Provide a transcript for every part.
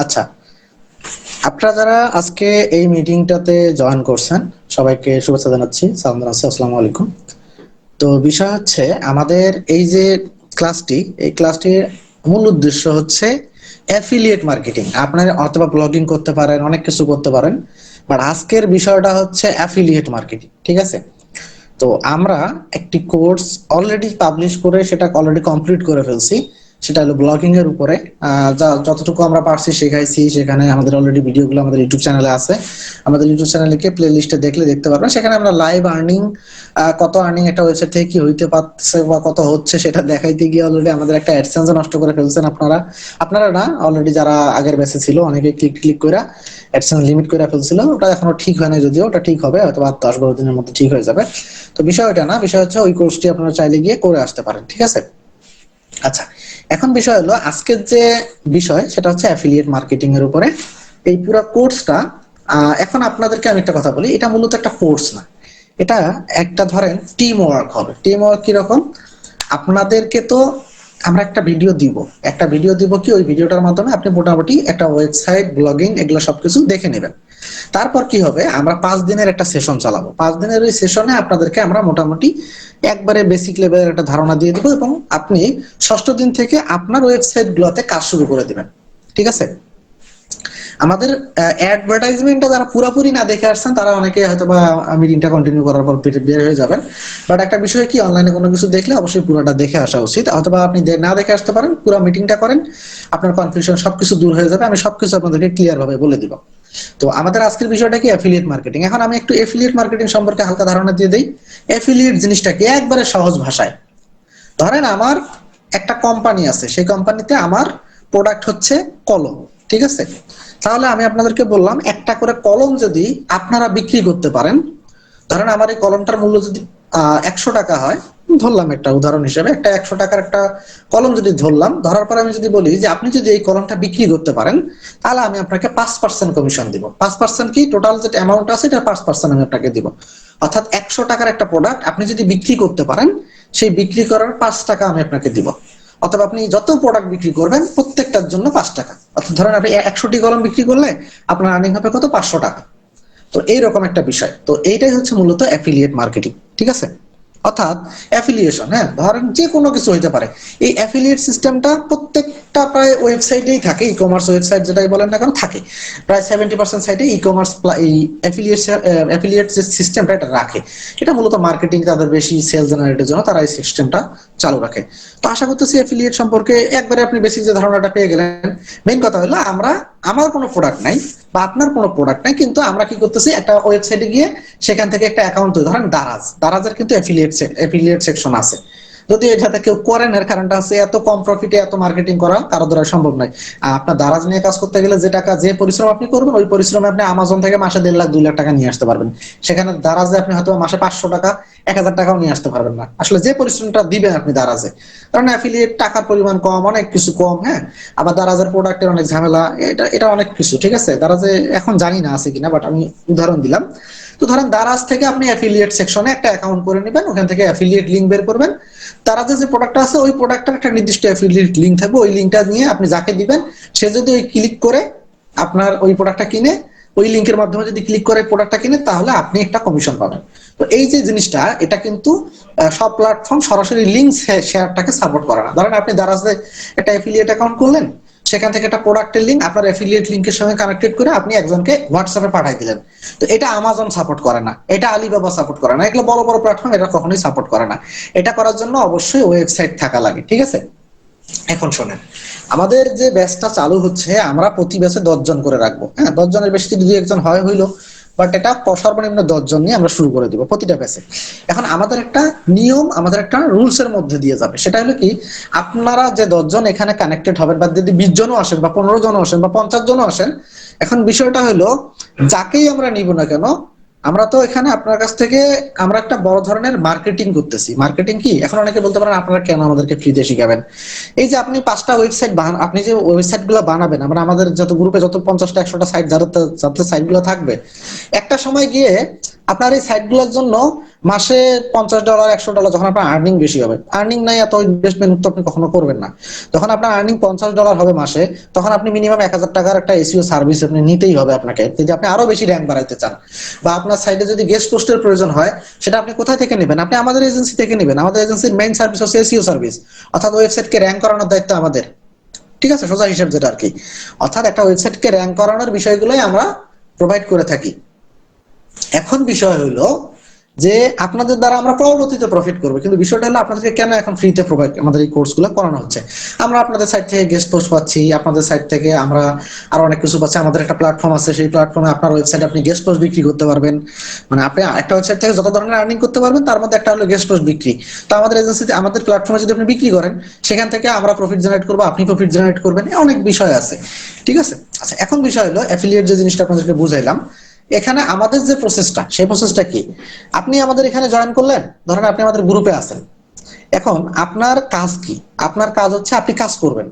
আচ্ছা, আপনারা যারা আজকে এই মিটিংটাতে জয়েন করছেন সবাইকে শুভেচ্ছা জানাচ্ছি। সালাম জানাচ্ছি, আসসালামু আলাইকুম। তো বিষয় হচ্ছে আমাদের এই যে এই ক্লাসটির মূল উদ্দেশ্য হচ্ছে অ্যাফিলিয়েট মার্কেটিং। আপনারা অথবা ব্লগিং করতে পারেন, অনেক কিছু করতে পারেন, বাট আজকের বিষয়টা হচ্ছে অ্যাফিলিয়েট মার্কেটিং। ঠিক আছে? তো আমরা একটি কোর্স অলরেডি পাবলিশ করে সেটা অলরেডি কমপ্লিট করে ফেলছি। সেটা হলো ব্লগিং এর উপরে। যতটুকু আমরা পারছি শেখাইছি। সেখানে আমাদের অলরেডি ভিডিওগুলো আমাদের ইউটিউব চ্যানেলে আছে। আমাদের ইউটিউব চ্যানেলে গিয়ে প্লে লিস্টে দেখলে দেখতে পারবেন। সেখানে আমরা লাইভ আর্নিং, কত আর্নিং একটা ওয়েবসাইট থেকে কি হইতে পারছে বা কত হচ্ছে সেটা দেখাইতে গিয়ে অলরেডি আমাদের একটা অ্যাডসেন্স নষ্ট করে ফেলছেন আপনারা। আপনারা না, অলরেডি যারা আগের ব্যাচে ছিল অনেকে ক্লিক ক্লিক করে অ্যাডসেন্স লিমিট করে ফেলছিল। ওটা এখনো ঠিক হয় না, যদিও ওটা ঠিক হবে হয়তো 10-12 দিনের মধ্যে ঠিক হয়ে যাবে। তো বিষয় ওটা না, বিষয় হচ্ছে ওই কোর্সটি আপনারা চাইলে গিয়ে করে আসতে পারেন। ঠিক আছে? আচ্ছা, এখন বিষয় হলো আজকের যে বিষয় সেটা হচ্ছে অ্যাফিলিয়েট মার্কেটিং এর উপরে এই পুরো কোর্সটা। এখন আপনাদেরকে আমি একটা কথা বলি, এটা মূলত একটা কোর্স না, এটা একটা ধরেন টিম ওয়ার্ক হবে। টিম ওয়ার্ক কিরকম? আপনাদেরকে তো আমরা একটা ভিডিও দিব কি ওই ভিডিওটার মাধ্যমে আপনি মোটামুটি একটা ওয়েবসাইট, ব্লগিং, এগুলো সবকিছু দেখে নেবেন। তারপর কি হবে, আমরা 5 দিনের একটা সেশন চালাবো। 5 দিনের ওই সেশনে আপনাদেরকে আমরা মোটামুটি একবারে বেসিক লেভেলের একটা ধারণা দিয়ে দিব, এবং আপনি ষষ্ঠ দিন থেকে আপনার ওয়েবসাইট গুলোতে কাজ শুরু করে দিবেন। ঠিক আছে? আমাদের অ্যাডভার্টাইজমেন্টটা যারা পুরোপুরি না দেখে আসছেন তারা অনেকে হয়তো বা মিটিংটা কন্টিনিউ করার পর বের হয়ে যাবেন। বাট একটা বিষয় কি, অনলাইনে কোনো কিছু দেখলে অবশ্যই পুরোটা দেখে আসা উচিত। অথবা আপনি না দেখে আসতে পারেন, পুরো মিটিংটা করেন, আপনার কনফিউশন সবকিছু দূর হয়ে যাবে। আমি সবকিছু আপনাদেরকে ক্লিয়ার ভাবে বলে দিব। তো আমাদের আজকের বিষয়টা কি, অ্যাফিলিয়েট মার্কেটিং। এখন আমি একটু অ্যাফিলিয়েট মার্কেটিং সম্পর্কে হালকা ধারণা দিয়ে দেই। অ্যাফিলিয়েট জিনিসটা কি, একবারে সহজ ভাষায় ধরেন আমার একটা কোম্পানি আছে, সেই কোম্পানিতে আমার প্রোডাক্ট হচ্ছে কলম। ঠিক আছে? তাহলে আমি আপনাদেরকে বললাম, একটা করে কলম যদি আপনারা বিক্রি করতে পারেন, ধরেন আমার এই কলমটার মূল্য যদি 100 টাকা হয়, ধরলাম একটা উদাহরণ হিসেবে, একটা 100 টাকার একটা কলম যদি ধরলাম, ধরার পর আমি যদি বলি যে আপনি যদি এই কলমটা বিক্রি করতে পারেন, তাহলে আমি আপনাকে 5% কমিশন দিব। 5% কি, টোটাল যে অ্যামাউন্ট আছে এটা 5% আমি আপনাকে দিব। অর্থাৎ 100 টাকার একটা প্রোডাক্ট আপনি যদি বিক্রি করতে পারেন, সেই বিক্রি করার 5 টাকা আমি আপনাকে দিব। অথবা আপনি যত প্রোডাক্ট বিক্রি করবেন প্রত্যেকটার জন্য 5 টাকা। অর্থাৎ ধরেন আপনি 100টি কলম বিক্রি করলে আপনার আর্নিং হবে কত, 500 টাকা। তো এইরকম একটা বিষয়। তো এইটাই হচ্ছে মূলত অ্যাফিলিয়েট মার্কেটিং। ঠিক আছে? অর্থাৎ অ্যাফিলিয়েশন, হ্যাঁ, ধরেন যে কোনো কিছু হইতে পারে। এই অ্যাফিলিয়েট সিস্টেমটা প্রত্যেকটা প্রায় ওয়েবসাইটেই থাকে, ই কমার্স ওয়েবসাইট যেটাই বলেন না কেন থাকে। প্রায় 70% সাইটে ই কমার্স এই অ্যাফিলিয়েট যে সিস্টেমটা এটা রাখে। এটা মূলত মার্কেটিং, তাদের বেশি সেল জেনারেটের জন্য তারা এই সিস্টেমটা চালু রাখে। তো আশা করতেছি অ্যাফিলিয়েট সম্পর্কে একবারে আপনি বেসিক যে ধারণাটা পেয়ে গেলেন। মেইন কথা হলো, আমার কোনো প্রোডাক্ট নাই বা আপনার কোনো প্রোডাক্ট নাই, কিন্তু আমরা কি করতেছি, একটা ওয়েবসাইটে গিয়ে সেখান থেকে একটা অ্যাকাউন্ট তৈরি, ধরেন দারাজের কিন্তু অ্যাফিলিয়েট সেকশন আছে। যদি এটাতে কেউ করেন, এর কারণটা আছে এত কম প্রফিটে এত মার্কেটিং করা কারো দ্বারা সম্ভব নয়। আপনার দারাজ নিয়ে কাজ করতে গেলে যে পরিশ্রম আপনি করবেন, ওই পরিশ্রমে আপনি আমাজন থেকে মাসে 1.5 লাখ 2 লাখ টাকা নিয়ে আসতে পারবেন। সেখানে দারাজে আপনি হয়তো মাসে 500 টাকা 1,000 টাকাও নিয়ে আসতে পারবেন না। আসলে যে পরিশ্রমটা দিবেন আপনি দারাজে, কারণ অ্যাফিলিয়েট টাকার পরিমাণ কম, অনেক কিছু কম, হ্যাঁ। আবার দারাজের প্রোডাক্টের অনেক ঝামেলা, এটা অনেক কিছু। ঠিক আছে? দারাজে এখন জানি না আছে কিনা, বাট আমি উদাহরণ দিলাম। তো ধরেন দারাজ থেকে আপনি অ্যাফিলিয়েট সেকশনে একটা অ্যাকাউন্ট করে নেবেন, ওখান থেকে অ্যাফিলিয়েট লিঙ্ক বের করবেন। দারাজে যে প্রোডাক্টটা আছে ওই প্রোডাক্টের একটা নির্দিষ্ট অ্যাফিলিয়েট লিঙ্ক থাকবে, ওই লিঙ্কটা নিয়ে আপনি যাকে দিবেন সে যদি ওই ক্লিক করে আপনার ওই প্রোডাক্টটা কিনে, ওই লিঙ্কের মাধ্যমে যদি ক্লিক করে প্রোডাক্টটা কিনে, তাহলে আপনি একটা কমিশন পাবেন। তো এই যে জিনিসটা, এটা কিন্তু সব প্ল্যাটফর্ম সরাসরি লিঙ্ক শেয়ারটাকে সাপোর্ট করে না। ধরেন আপনি দারাজে একটা অ্যাফিলিয়েট অ্যাকাউন্ট করলেন, সেখান থেকে একটা প্রোডাক্টের লিঙ্ক আপনার অ্যাফিলিয়েট লিঙ্কের সঙ্গে কানেক্টেড করে আপনি একজনকে হোয়াটসঅ্যাপে পাঠিয়ে দিলেন। তো এটা আমাজন সাপোর্ট করে না, এটা আলিবাবা সাপোর্ট করে না, এগুলো বড় বড় প্ল্যাটফর্ম এটা কখনোই সাপোর্ট করে না। এটা করার জন্য অবশ্যই ওয়েবসাইট থাকা লাগে। ঠিক আছে? এখন শোনেন, আমাদের যে ব্যাচটা চালু হচ্ছে, আমরা প্রতি ব্যাচে 10 জন করে রাখবো। হ্যাঁ, 10 জনের বেশি যদি 1 জন হয় হইলো, বাট এটা সর্বনিম্ন 10 জন নিয়ে আমরা শুরু করে দিব প্রতিটা ব্যাচে। এখন আমাদের একটা নিয়ম, আমাদের একটা রুলস এর মধ্যে দিয়ে যাবে। সেটা হলো কি, আপনারা যে 10 জন এখানে কানেক্টেড হবেন, বা যদি 20 জনও আসেন বা 15 জনও আসেন বা 50 জনও আসেন, এখন বিষয়টা হলো, যাকেই আমরা নিব না কেন, আমরা তো এখানে আপনার কাছ থেকে আমরা একটা বড় ধরনের মার্কেটিং করতেছি। মার্কেটিং কি, এখন অনেকে বলতে পারেন আপনারা কেন আমাদেরকে ফ্রিতে শিখাবেন। এই যে আপনি 5টা ওয়েবসাইট আপনি যে ওয়েবসাইট গুলো বানাবেন, আমরা আমাদের যত গ্রুপে যত 50টা 100টা সাইট যাতে সাইট গুলো থাকবে, একটা সময় গিয়ে আপনার এই সাইটগুলোর জন্য মাসে $50 $100 যখন আপনার আর্নিং বেশি হবে, আর্নিং নাই এত ইনভেস্টমেন্ট তো আপনি কখনো করবেন না। যখন আপনার আর্নিং $50 হবে মাসে, তখন আপনি মিনিমাম $1000 একটা এসইও সার্ভিস আপনি নিতেই হবে আপনাকে, যদি আপনি আরো বেশি র্যাঙ্ক বাড়াইতে চান। বা আপনার সাইটে যদি গেস্ট পোস্টের প্রয়োজন হয়, সেটা আপনি কোথায় থেকে নেবেন? আপনি আমাদের এজেন্সি থেকে নেবেন। আমাদের এজেন্সির মেইন সার্ভিস হচ্ছে এসইও সার্ভিস, অর্থাৎ ওয়েবসাইটকে র্যাঙ্ক করানোর দায়িত্ব আমাদের। ঠিক আছে, সোজা হিসাব যেটা আর কি। অর্থাৎ একটা ওয়েবসাইটকে র্যাঙ্ক করানোর বিষয়গুলোই আমরা প্রোভাইড করে থাকি। এখন বিষয় হলো যে আপনাদের দ্বারা আমরা পরবর্তীতে প্রফিট করবো, কিন্তু বিষয়টা হলো আপনাদেরকে কেন এখন ফ্রিতে প্রোভাইড আমাদের এই কোর্সগুলো করানো হচ্ছে। আমরা আপনাদের সাইট থেকে গেস্ট পোস্ট পাচ্ছি, আপনাদের সাইট থেকে আমরা আরো অনেক কিছু পাচ্ছি। আমাদের একটা প্ল্যাটফর্ম আছে, সেই প্ল্যাটফর্মে আপনার ওয়েবসাইটে আপনি গেস্ট পোস্ট বিক্রি করতে পারবেন। মানে আপনি একটা ওয়েবসাইট থেকে যত ধরনের আর্নিং করতে পারবেন, তার মধ্যে একটা হলো গেস্ট পোস্ট বিক্রি। তো আমাদের এজেন্সিতে, আমাদের প্ল্যাটফর্মে যদি আপনি বিক্রি করেন, সেখান থেকে আমরা প্রফিট জেনারেট করবো, আপনি প্রফিট জেনারেট করবেন, অনেক বিষয় আছে। ঠিক আছে। আচ্ছা, এখন বিষয় হলো অ্যাফিলিয়েট যে জিনিসটা আপনাদেরকে বুঝাইলাম, এখানে আমাদের যে প্রসেসটা, সেই প্রসেসটা কি? আপনি আমাদের এখানে জয়েন করলেন, ধরেন আপনি আমাদের গ্রুপে আছেন। এখন আপনার কাজ কি? আপনার কাজ হচ্ছে আপনি কাজ করবেন।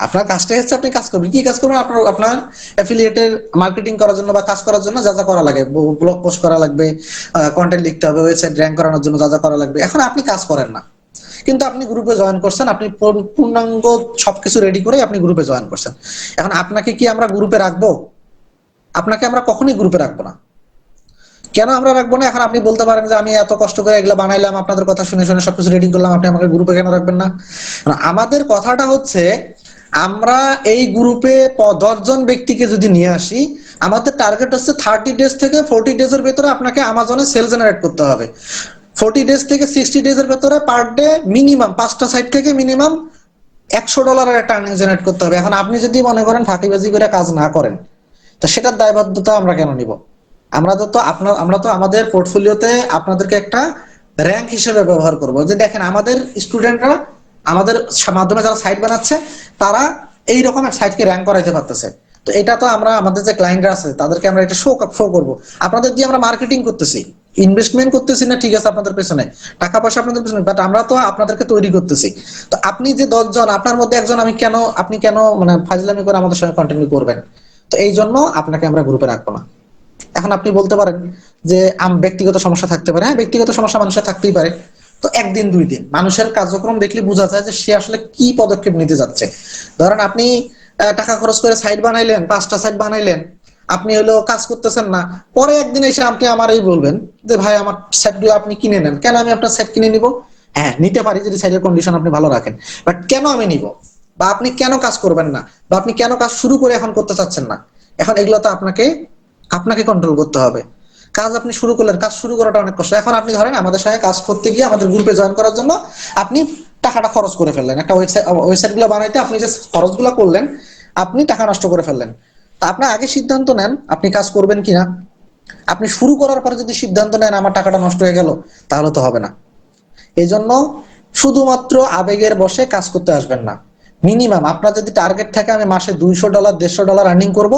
আপনার কাজটাই হচ্ছে আপনি কাজ করবেন। কি কাজ করবেন? আপনার আপনার অ্যাফিলিয়েটের মার্কেটিং করার জন্য বা কাজ করার জন্য যা যা করা লাগে, ব্লগ পোস্ট করা লাগবে, কন্টেন্ট লিখতে হবে, ওয়েবসাইট র্যাঙ্ক করানোর জন্য যা যা করা লাগবে, এখন আপনি কাজ করেন না, কিন্তু আপনি গ্রুপে জয়েন করছেন, আপনি পূর্ণাঙ্গ সবকিছু রেডি করে আপনি গ্রুপে জয়েন করছেন। এখন আপনাকে কি আমরা গ্রুপে রাখবো? আপনাকে আমরা কখনোই গ্রুপে রাখবো না। কেন আমরা রাখবো না? এখন আপনি বলতে পারেন যে আমি এত কষ্ট করে এগুলো বানাইলাম, আপনাদের কথা শুনে শুনে সবকিছু রেডি করলাম, আপনি আমাকে গ্রুপে কেন রাখবেন না? আমাদের কথাটা হচ্ছে, আমরা এই গ্রুপে 10 জন ব্যক্তিকে যদি নিয়ে আসি, আমাদের টার্গেট হচ্ছে 30 ডেজ থেকে 40 ডেজ এর ভেতরে আপনাকে আমাজনে সেল জেনারেট করতে হবে। 40 ডেজ থেকে 60 ডেজ এর ভেতরে পার ডে মিনিমাম 5টা সাইট থেকে মিনিমাম $100 একটা আর্নিং জেনারেট করতে হবে। এখন আপনি যদি মনে করেন ফাঁকিবাজি করে কাজ না করেন, তো সেটার দায়বদ্ধতা আমরা কেন নিব? আমরা তো আমাদের পোর্টফোলিওতে আপনাদেরকে একটা র্যাঙ্ক হিসেবে ব্যবহার করব, যে দেখেন আমাদের স্টুডেন্টরা আমাদের মাধ্যমে যারা সাইট বানাচ্ছে, তারা এই রকমের সাইটকে র্যাঙ্ক করাইতে পারতেছে। তো এটা তো আমরা আমাদের যে ক্লায়েন্টরা আছে তাদেরকে আমরা এটা শো করবো। আপনাদের দিয়ে আমরা মার্কেটিং করতেছি, ইনভেস্টমেন্ট করতেছি না, ঠিক আছে, আপনাদের পেছনে টাকা পয়সা আপনাদের পেছনে, বাট আমরা তো আপনাদেরকে তৈরি করতেছি। তো আপনি যে 10 জন, আপনার মধ্যে একজন, আপনি কেন মানে ফাজলামি করে আমাদের সঙ্গে কন্টিনিউ করবেন? তো এই জন্য আপনাকে আমরা গ্রুপে রাখবো না। এখন আপনি বলতে পারেন যে ব্যক্তিগত সমস্যা থাকতে পারে। হ্যাঁ, ব্যক্তিগত সমস্যা মানুষের থাকতেই পারে। তো একদিন দুই দিন মানুষের কার্যক্রম দেখলে বোঝা যায় যে সে আসলে কি পদক্ষেপ নিতে যাচ্ছে। ধরেন আপনি টাকা খরচ করে সাইট বানাইলেন, 5টা সাইট বানাইলেন, আপনি হলো কাজ করতেছেন না, পরে একদিন এসে আপনি আমারই বলবেন যে ভাই আমার সেটগুলো আপনি কিনে নেন। কেন আমি আপনার সেট কিনে নিব? হ্যাঁ, নিতে পারি যদি সাইটের কন্ডিশন আপনি ভালো রাখেন, বাট কেন আমি নিব? বা আপনি কেন কাজ করবেন না? বা আপনি কেন কাজ শুরু করে এখন করতে চাচ্ছেন না? এখন এগুলো তো আপনাকে আপনাকে কন্ট্রোল করতে হবে। কাজ আপনি শুরু করলেন, কাজ শুরু করাটা অনেক কষ্ট। এখন আপনি ধরেন আমাদের সঙ্গে কাজ করতে গিয়ে আমাদের গ্রুপে জয়েন করার জন্য আপনি টাকাটা খরচ করে ফেললেন, একটা ওয়েবসাইট গুলো বানাইতে আপনি যে খরচগুলো করলেন, আপনি টাকা নষ্ট করে ফেললেন। তা আপনি আগে সিদ্ধান্ত নেন আপনি কাজ করবেন কিনা। আপনি শুরু করার পরে যদি সিদ্ধান্ত নেন আমার টাকাটা নষ্ট হয়ে গেল, তাহলে তো হবে না। এই জন্য শুধুমাত্র আবেগের বশে কাজ করতে আসবেন না। মিনিমাম আপনার যদি টার্গেট থাকে আমি মাসে $200 $150 আর্নিং করব,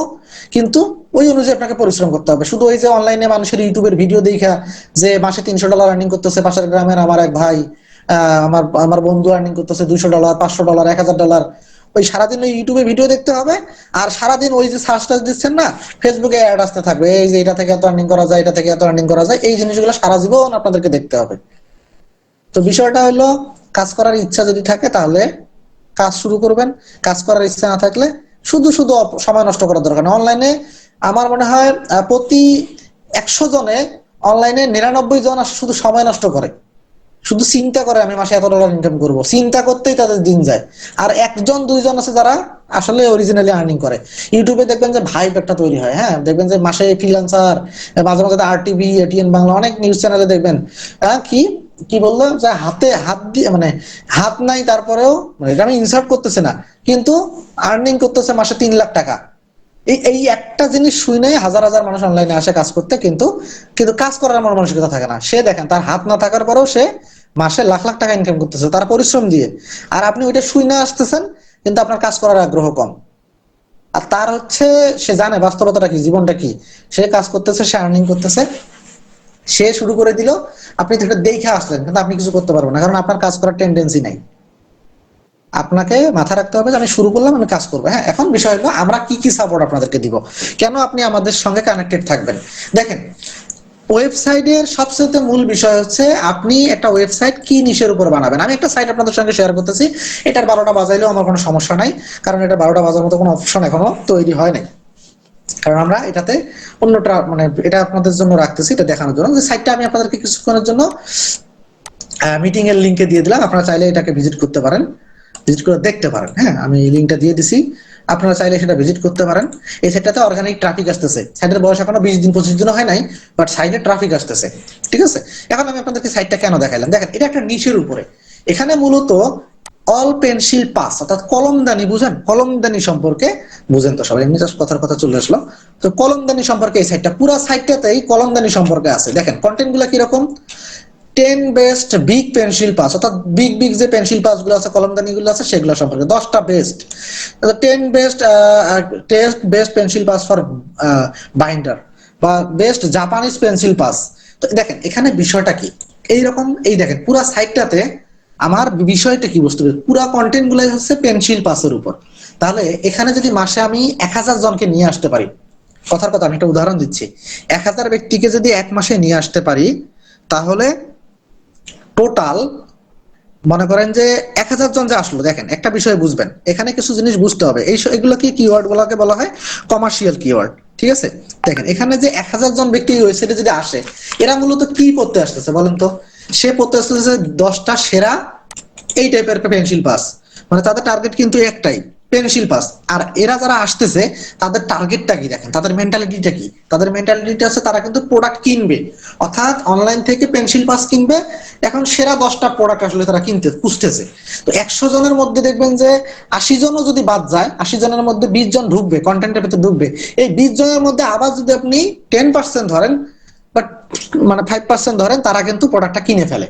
কিন্তু ওই অনুযায়ী আপনাকে পরিশ্রম করতে হবে। শুধু ওই যে অনলাইনে মানুষের ইউটিউবের ভিডিও দেখা যে মাসে $300 আর্নিং করতেছে, পাশের গ্রামের আমার এক ভাই, আমার আমার বন্ধু আর্নিং করতেছে $200 $500 $1000, ওই সারাদিন ওই ইউটিউবে ভিডিও দেখতে হবে। আর সারাদিন ওই যে সার্চ টার্চ দিচ্ছেন না, ফেসবুকে অ্যাড আসতে থাকবে, এই যে এটা থেকে এত আর্নিং করা যায়, এটা থেকে এত আর্নিং করা যায়, এই জিনিসগুলো সারা জীবন আপনাদেরকে দেখতে হবে। তো বিষয়টা হলো, কাজ করার ইচ্ছা যদি থাকে তাহলে কাজ শুরু করবেন, কাজ করার ইচ্ছা না থাকলে শুধু শুধু সময় নষ্ট করার দরকার নেই। অনলাইনে আমার মনে হয় প্রতি 100 জনে অনলাইনে 99 জন শুধু সময় নষ্ট করে, শুধু চিন্তা করে আমি মাসে $এত ইনকাম করব, চিন্তা করতেই তাদের দিন যায়। আর 1 জন 2 জন আছে যারা আসলে অরিজিনালি আর্নিং করে। ইউটিউবে দেখবেন যে ভাইব একটা তৈরি হয়, হ্যাঁ, দেখবেন যে মাসে ফ্রিল্যান্সার, মাঝে মাঝে আরটিভি, এটিএন বাংলা, অনেক নিউজ চ্যানেলে দেখবেন কি কি বললো যে হাতে হাত দিয়ে মানে হাত নাই, তারপরেও মানে এটা আমি ইনসার্ট করতেছে না, কিন্তু আর্নিং করতেছে মাসে $3 লাখ। এই এই একটা জিনিস শুনে হাজার হাজার মানুষ অনলাইনে আসে কাজ করতে, কিন্তু কিন্তু কাজ করার আমার মানসিকতা থাকে না। সে দেখেন তার হাত না থাকার পরেও সে মাসে লাখ লাখ টাকা ইনকাম করতেছে তার পরিশ্রম দিয়ে। আর আপনি ওইটা শুই না আসতেছেন, কিন্তু আপনার কাজ করার আগ্রহ কম। আর তার হচ্ছে সে জানে বাস্তবতাটা কি, জীবনটা কি। সে কাজ করতেছে, সে আর্নিং করতেছে, সে শুরু করে দিল, আপনি তো এটা দেখে আসলেন, কিন্তু আপনি কিছু করতে পারবেন না, কারণ আপনার কাজ করার টেন্ডেন্সি নাই। আপনাকে মাথা রাখতে হবে যে আমি শুরু করলাম, আমি কাজ করবো। হ্যাঁ, এখন বিষয় হলো আমরা কি কি সাপোর্ট আপনাদেরকে দিব, কেন আপনি আমাদের সঙ্গে কানেক্টেড থাকবেন। দেখেন, ওয়েবসাইটের সবচেয়ে মূল বিষয় হচ্ছে আপনি একটা ওয়েবসাইট কি নিশের উপর বানাবেন। আমি একটা সাইট আপনাদের সঙ্গে শেয়ার করতেছি, এটার 12টা বাজাইলেও আমার কোনো সমস্যা নাই, কারণ এটা 12টা বাজার মতো কোনো অপশন এখনো তৈরি হয় নাই। কারণ আমরা এটাতে অন্যটা মানে এটা আপনাদের জন্য রাখতেছি, এটা দেখানোর জন্য যে সাইটটা আমি আপনাদেরকে কিছুক্ষণের জন্য মিটিং এর লিংকে দিয়ে দিলাম, আপনারা চাইলে এটাকে ভিজিট করতে পারেন, ভিজিট করে দেখতে পারেন। হ্যাঁ, আমি এই লিংকটা দিয়ে দিছি, আপনারা চাইলে সেটা ভিজিট করতে পারেন। এই সাইটটাতে অর্গানিক ট্রাফিক আসতেছে, সাইটের বয়স এখনো 20 দিন 25 দিন হয় নাই, বাট সাইটে ট্রাফিক আসতেছে। ঠিক আছে, এখন আমি আপনাদেরকে সাইটটা কেন দেখাইলাম, দেখেন এটা একটা নিশের উপরে। এখানে মূলত অল পেন্সিল পাস অর্থাৎ কলমদানি, বুঝেন কলমদানি সম্পর্কে, বুঝেন তো সবাই, এমনি জাস্ট কথার কথা চলে আসলো। তো কলমদানি সম্পর্কে এই সাইটটা, পুরো সাইটটাতেই কলমদানি সম্পর্কে আছে। দেখেন কন্টেন্ট গুলা কিরকম, 10 বেস্ট বিগ পেন্সিল পাস অর্থাৎ বিগ বিগ যে পেন্সিল পাস গুলো আছে, কলমদানি গুলো আছে, সেগুলো সম্পর্কে 10টা best, 10 best test best pencil pass for binder বা বেস্ট জাপানিজ পেন্সিল পাস। তো দেখেন এখানে বিষয়টা কি, এইরকম এই দেখেন পুরো সাইটটাতে আমার বিষয়টা কি বুঝতে হবে, পুরো কন্টেন্ট গুলাই হচ্ছে পেন্সিল পাসের উপর। তাহলে এখানে যদি মাসে আমি 1000 জনকে নিয়ে আসতে পারি, কথার কথা আমি একটা উদাহরণ দিচ্ছি, 1000 ব্যক্তিকে যদি এক মাসে নিয়ে আসতে পারি, তাহলে টোটাল মনে করেন যে 1000 জন যে আসলো, দেখেন একটা বিষয় বুঝবেন, এখানে কিছু জিনিস বুঝতে হবে, এগুলো কি কিওয়ার্ড গুলোকে বলা হয় কমার্শিয়াল কিওয়ার্ড। ঠিক আছে, দেখেন এখানে যে 1000 জন ব্যক্তি ওয়েবসাইটে যদি আসে, এরা মূলত কি পড়তে আসতেছে বলেন তো, সে পড়তে আসতেছে 10টা সেরা এই টাইপের পেন্সিল পাস, মানে তাদের টার্গেট কিন্তু একটাই, পেন্সিল পাস। আর এরা যারা আসতেছে তাদের টার্গেটটা কি, দেখেন তাদের মেন্টালিটিটা কি, তাদের মেন্টালিটি আছে তারা কিন্তু প্রোডাক্ট কিনবে, অর্থাৎ অনলাইন থেকে পেন্সিল পাস কিনবে। এখন সেরা 10টা প্রোডাক্ট আসলে তারা কিনতে খুঁজতেছে। তো 100 জনের মধ্যে দেখবেন যে 80 জনও যদি বাদ যায়, 80 জনের মধ্যে 20 জন ঢুকবে, কন্টেন্টের ভেতরে ঢুকবে। এই 20 জনের মধ্যে আবার যদি আপনি 10% ধরেন, বাট মানে 5% ধরেন, তারা কিন্তু প্রোডাক্টটা কিনে ফেলে।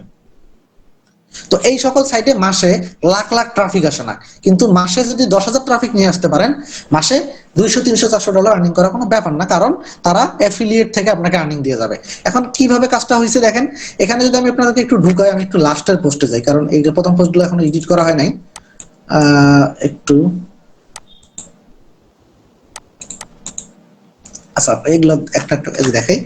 তো এই সকল সাইটে মাসে লাখ লাখ ট্রাফিক আসে না, কিন্তু মাসে যদি 10,000 ট্রাফিক নিয়ে আসতে পারেন, মাসে 200 300 400 ডলার আর্নিং করা কোনো ব্যাপার না, কারণ তারা অ্যাফিলিয়েট থেকে আপনাকে আর্নিং দিয়ে যাবে। এখন কিভাবে কাজটা হয়েছে দেখেন, এখানে যদি আমি আপনাদেরকে একটু ঢুকাই, আমি একটু লাস্টের পোস্টে যাই, কারণ এই যে প্রথম পোস্টগুলো এখন এডিট করা হয় নাই। একটু আচ্ছা, এইগুলো একটা একটা দেখাই।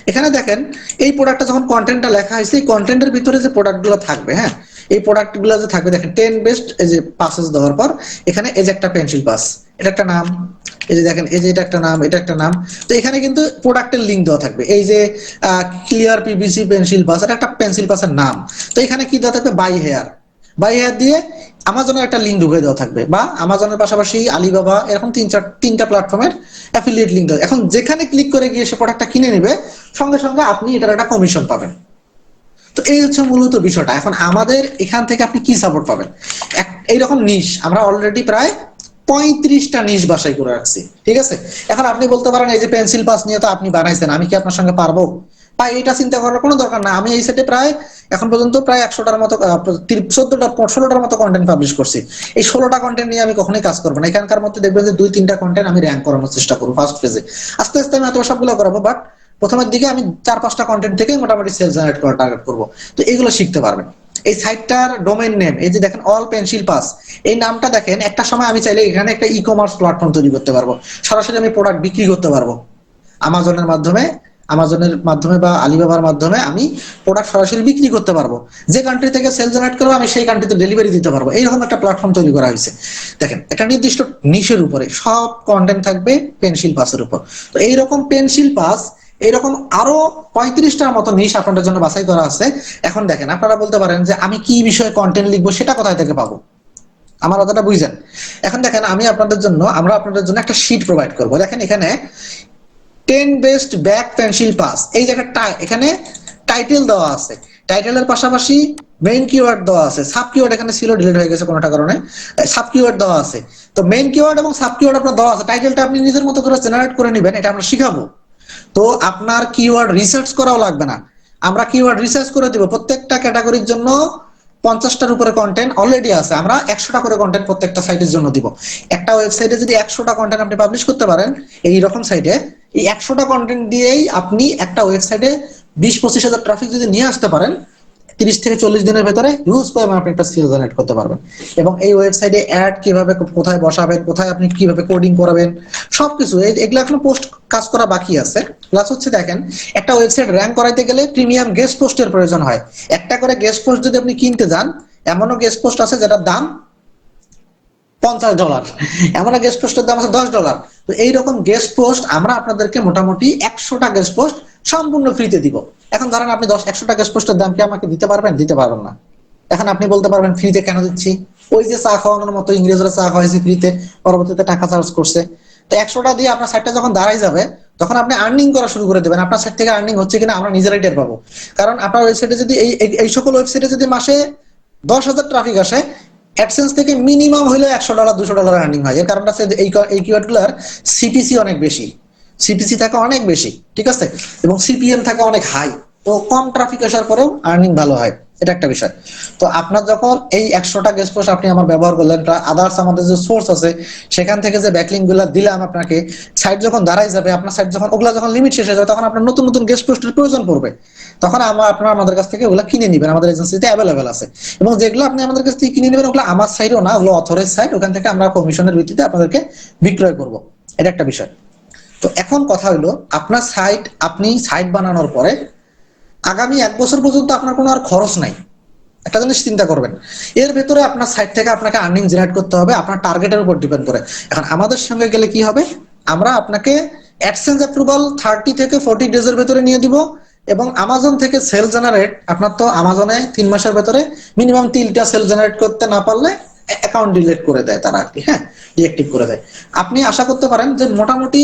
এখানে দেখেন এই প্রোডাক্টটা যখন কন্টেন্টটা লেখা হয়েছে, এই কন্টেন্টের ভিতরে যে প্রোডাক্টগুলো থাকবে, হ্যাঁ এই প্রোডাক্টগুলো যে থাকবে, দেখেন 10 বেস্ট এই যে পাসেস দেওয়ার পর এখানে এই যে একটা পেন্সিল পাস, এটা একটা নাম, এই যে দেখেন এই যে এটা একটা নাম, এটা একটা নাম। তো এখানে কিন্তু প্রোডাক্টের লিঙ্ক দেওয়া থাকবে, এই যে ক্লিয়ার পিভিসি পেন্সিল পাস, এটা একটা পেন্সিল পাসের নাম। তো এখানে কি দেওয়া থাকবে, বাই হেয়ার, বাই হেয়ার দিয়ে আমাজনের একটা লিঙ্ক ঢুকে দেওয়া থাকবে, বা আমাজনের পাশাপাশি আলিবাবা, এরকম তিনটা প্ল্যাটফর্মের অ্যাফিলিয়েট লিঙ্ক দেওয়া। এখন যেখানে ক্লিক করে গিয়ে সে প্রোডাক্টটা কিনে নেবে, সঙ্গে সঙ্গে আপনি এটার একটা কমিশন পাবেন। তো এই হচ্ছে মূলত বিষয়টা। এখন আমাদের এখান থেকে আপনি কি সাপোর্ট পাবেন, এইরকম নিশ আমরা অলরেডি প্রায় 35টা নিশ বাছাই করে রাখছি। ঠিক আছে, এখন আপনি বলতে পারেন এই যে পেন্সিল পাস নিয়ে তো আপনি বানাইছেন, আমি কি আপনার সঙ্গে পারবো, বা এটা চিন্তা করার কোনো দরকার না। আমি এই সেটে প্রায় এখন পর্যন্ত প্রায় 100টার মতো 16টার মতো কন্টেন্ট পাবলিশ করছি। এই 16টা কন্টেন্ট নিয়ে আমি কখনোই কাজ করবো না, এখানকার মধ্যে দেখবেন যে 2-3টা কন্টেন্ট আমি র্যাঙ্ক করানোর চেষ্টা করবো ফার্স্ট পেজে। আস্তে আস্তে আমি হয়তো সবগুলো করাবো, বাট প্রথমের দিকে আমি 4-5টা কন্টেন্ট থেকে মোটামুটি সেলস জেনারেট করা টার্গেট করবো। তো এগুলো শিখতে পারবেন। এই সাইটটার ডোমেইন নেম এই যে দেখেন অল পেন্সিল পাস, এই নামটা দেখেন, একটা সময় আমি চাইলে এখানে একটা ই কমার্স প্ল্যাটফর্ম তৈরি করতে পারবো, সরাসরি আমি প্রোডাক্ট বিক্রি করতে পারবো আমাজনের মাধ্যমে, বা আলিবাবার মাধ্যমে আমি প্রোডাক্ট সরাসরি বিক্রি করতে পারবো। যে কান্ট্রি থেকে সেল জেনারেট করবো আমি সেই কান্ট্রিতে ডেলিভারি দিতে পারবো, এইরকম একটা প্ল্যাটফর্ম তৈরি করা হয়েছে। দেখেন একটা নির্দিষ্ট নিশের উপরে সব কন্টেন্ট থাকবে পেন্সিল পাসের উপর। তো এইরকম পেন্সিল পাস এইরকম আরো 35টার মতো নিশ আপনাদের জন্য বাছাই করা আছে। এখন দেখেন আপনারা বলতে পারেন যে আমি কি বিষয়ে কন্টেন্ট লিখবো, সেটা কোথায় থেকে পাবো, আমার কথাটা বুঝছেন। এখন দেখেন আমরা আপনাদের জন্য একটা শীট প্রোভাইড করবো। দেখেন এখানে 10 বেস্ট ব্যাক পেন্সিল পাস, এই জায়গাটা এখানে টাইটেল দেওয়া আছে, টাইটেলের পাশাপাশি মেইন কিওয়ার্ড দেওয়া আছে, সাব কিওয়ার্ড এখানে ছিল ডিলিট হয়ে গেছে কোনোটা কারণে, সাব কিওয়ার্ড দেওয়া আছে। তো মেইন কিওয়ার্ড এবং সাব কিওয়ার্ড আপনার দেওয়া আছে, টাইটেলটা আপনি নিজের মতো করে জেনারেট করে নেবেন, এটা আমরা শিখাবো। তো আপনার কিওয়ার্ড রিসার্চ করাও লাগবে না, আমরা কিওয়ার্ড রিসার্চ করে দিব। প্রত্যেকটা ক্যাটাগরির জন্য 50টার উপরে কন্টেন্ট অলরেডি আছে, আমরা 100টা করে কন্টেন্ট প্রত্যেকটা সাইটের জন্য দিব। একটা ওয়েবসাইটে যদি 100টা কন্টেন্ট আপনি পাবলিশ করতে পারেন, এই রকম সাইটে এই 100টা কন্টেন্ট দিয়েই আপনি একটা ওয়েবসাইটে 20-25 হাজার ট্রাফিক যদি নিয়ে আসতে পারেন, 30 থেকে 40 দিনের ভেতরে হিউজ পরিমাণ আপনি একটা সেল জেনারেট করতে পারবেন। এবং এই ওয়েবসাইটে অ্যাড কিভাবে কোথায় বসাবেন, কোথায় আপনি কিভাবে কোডিং করাবেন, সবকিছু এগুলো এখনো পোস্ট কাজ করা বাকি আছে। প্লাস হচ্ছে দেখেন, একটা ওয়েবসাইট র্যাঙ্ক করাইতে গেলে প্রিমিয়াম গেস্ট পোস্টের প্রয়োজন হয়। একটা করে গেস্ট পোস্ট যদি আপনি কিনতে যান, এমনও গেস্ট পোস্ট আছে যেটার দাম $50, এমন গেস্ট পোস্টের দাম আছে $10। তো এইরকম গেস্ট পোস্ট আমরা আপনাদেরকে মোটামুটি 100টা গেস্ট পোস্ট সম্পূর্ণ ফ্রিতে দিব। এখন ধরেন আপনি 100টা গেস্ট পোস্টের দাম কি আমাকে দিতে পারবেন? দিতে পারবেন না। এখন আপনি বলতে পারবেন ফ্রিতে কেন দিচ্ছি? ওই যে চা খাওয়ানোর মতো ইংরেজরা চা খাওয়াইছে ফ্রিতে, পরবর্তীতে টাকা চার্জ করছে। তো 100টা দিয়ে আপনার সাইটটা যখন দাঁড়াই যাবে, তখন আপনি আর্নিং করা শুরু করে দেবেন। আপনার সাইট থেকে আর্নিং হচ্ছে কিনা আমরা নিজেরাই টের পাবো। কারণ আপনার ওয়েবসাইটে যদি এই সকল ওয়েবসাইটে যদি মাসে 10,000 ট্রাফিক আসে, অ্যাডসেন্স থেকে মিনিমাম হইলে $100 $200 আর্নিং হয়। এর কারণটা হচ্ছে এই কিওয়ার্ডগুলোর সিপিসি অনেক বেশি, সিপিসি থাকে অনেক বেশি, ঠিক আছে, এবং সিপিএম থাকে অনেক হাই। তো কম ট্রাফিক আসার পরেও আর্নিং ভালো হয়, এটা একটা বিষয়। তো আপনার যখন এই 100টা গেস্ট পোস্ট আপনি আমার ব্যবহার করলেন, আদার্স আমাদের যে সোর্স আছে সেখান থেকে যে ব্যাকলিঙ্ক গুলো দিলাম আপনাকে, সাইট যখন দাঁড়াই যাবে, আপনার সাইট যখন ওগুলা যখন লিমিট শেষ হয়ে যাবে, তখন আপনার নতুন নতুন গেস্ট পোস্টের প্রয়োজন পড়বে। তখন আপনারা আমাদের কাছ থেকে ওগুলা কিনে নেবেন, আমাদের এজেন্সিতে অ্যাভেলেবেল আছে। এবং যেগুলো আপনি আমাদের কাছ থেকে কিনে নেবেন ওগুলো আমার সাইটও না, ওগুলো অথরাইজ সাইট, ওখান থেকে আমরা কমিশনের ভিত্তিতে আপনাদেরকে বিক্রয় করব। এটা একটা বিষয়। তো এখন কথা হলো, আপনার সাইট আপনি সাইট বানানোর পরে আগামী 1 বছর পর্যন্ত আপনার কোনো আর খরচ নাই। একটা জিনিস চিন্তা করবেন, এর ভেতরে আপনার সাইট থেকে আপনাকে আর্নিং জেনারেট করতে হবে আপনার টার্গেটের উপর ডিপেন্ড করে। এখন আমাদের সঙ্গে গেলে কি হবে, আমরা আপনাকে অ্যাডসেন্স অ্যাপ্রুভাল 30 থেকে 40 ডেজের ভেতরে নিয়ে দিব। এবং আমাজন থেকে সেল জেনারেট, আপনার তো আমাজনে 3 মাসের ভেতরে মিনিমাম 3টা সেল জেনারেট করতে না পারলে অ্যাকাউন্ট ডিলিট করে দেয় তারা আর কি, হ্যাঁ, ডিএক্টিভ করে দেয়। আপনি আশা করতে পারেন যে মোটামুটি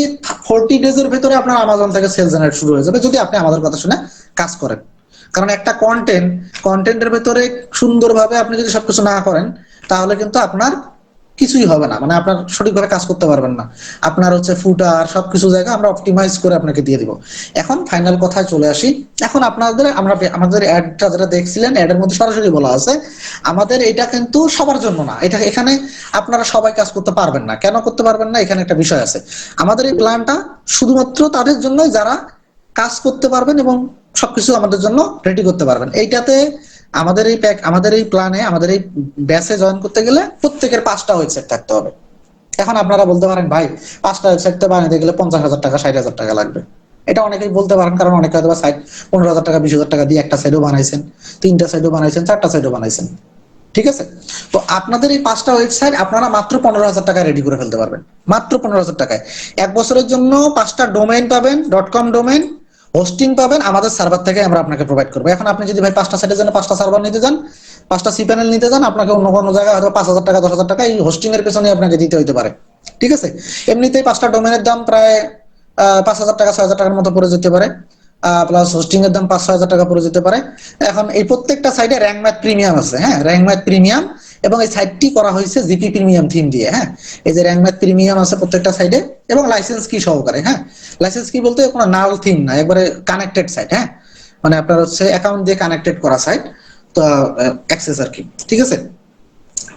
40 ডেজের ভেতরে আপনার আমাজন থেকে সেল জেনারেট শুরু হয়ে যাবে, যদি আপনি আমাদের কথা শুনে কাজ করেন। কারণ একটা কন্টেন্টের ভেতরে সুন্দরভাবে আপনি যদি সবকিছু না করেন, তাহলে কিন্তু আপনার কিছুই হবে না, মানে আপনার সঠিকভাবে কাজ করতে পারবেন না। আপনার হচ্ছে ফুটার সবকিছু জায়গা আমরা অপটিমাইজ করে আপনাকে দিয়ে দিব। এখন ফাইনাল কথায় চলে আসি। এখন আমাদের অ্যাডটা যেটা দেখছিলেন, অ্যাডের মধ্যে সরাসরি বলা আছে আমাদের এটা কিন্তু সবার জন্য না। এটা এখানে আপনারা সবাই কাজ করতে পারবেন না। কেন করতে পারবেন না? এখানে একটা বিষয় আছে। আমাদের এই প্ল্যানটা শুধুমাত্র তাদের জন্য যারা কাজ করতে পারবেন এবং সবকিছু আমাদের জন্য রেডি করতে পারবেন। এইটাতে আমাদের এই প্ল্যানে, আমাদের এই ব্যাচে জয়েন করতে গেলে প্রত্যেকের 5টা ওয়েবসাইট থাকতে হবে। এখন আপনারা বলতে পারেন ভাই 5টা ওয়েবসাইট তো বানাতে গেলে 50,000 টাকা 60,000 টাকা লাগবে। এটা অনেকেই বলতে পারেন, কারণ অনেকে হয়তো সাইট 15,000 টাকা 20,000 টাকা দিয়ে একটা সাইডও বানাইছেন, 3টা সাইডও বানাইছেন, 4টা সাইডও বানাইছেন, ঠিক আছে। তো আপনাদের এই 5টা ওয়েবসাইট আপনারা মাত্র 15,000 টাকায় রেডি করে ফেলতে পারবেন, মাত্র 15,000 টাকায়। 1 বছরের জন্য 5টা ডোমেইন পাবেন, .com ডোমেইন, হোস্টিং পাবেন, আমাদের সার্ভার থেকে আমরা আপনাকে প্রোভাইড করবো। এখন আপনি যদি ভাই 5টা সাইটের জন্য 5টা সার্ভার নিতে যান, 5টা সি প্যানেল নিতে যান, আপনাকে অন্য কোনো জায়গায় হয়তো 5,000 টাকা 10,000 টাকা এই হোস্টিং এর পেছনে আপনাকে দিতে হইতে পারে, ঠিক আছে। এমনিতেই 5টা ডোমেনের দাম প্রায় 5,000 টাকা 6,000 টাকার মতো পড়ে যেতে পারে, প্লাস হোস্টিং এর দাম 5-6 হাজার টাকা পড়ে যেতে পারে। এখন এই প্রত্যেকটা সাইটে র্যাঙ্ক ম্যাথ প্রিমিয়াম আছে, হ্যাঁ, র্যাঙ্ক ম্যাথ প্রিমিয়াম। এবং এই সাইটটি করা হয়েছে জিপি প্রিমিয়াম থিম দিয়ে, হ্যাঁ। এই যে র্যাঙ্ক ম্যাথ প্রিমিয়াম আছে প্রত্যেকটা সাইটে, এবং লাইসেন্স কি সহকারে, হ্যাঁ। লাইসেন্স কি বলতে কোনো নাল থিম না, একবারে কানেক্টেড সাইট, হ্যাঁ, মানে আপনার হচ্ছে অ্যাকাউন্ট দিয়ে কানেক্টেড করা সাইট, তো অ্যাক্সেস আর কি, ঠিক আছে।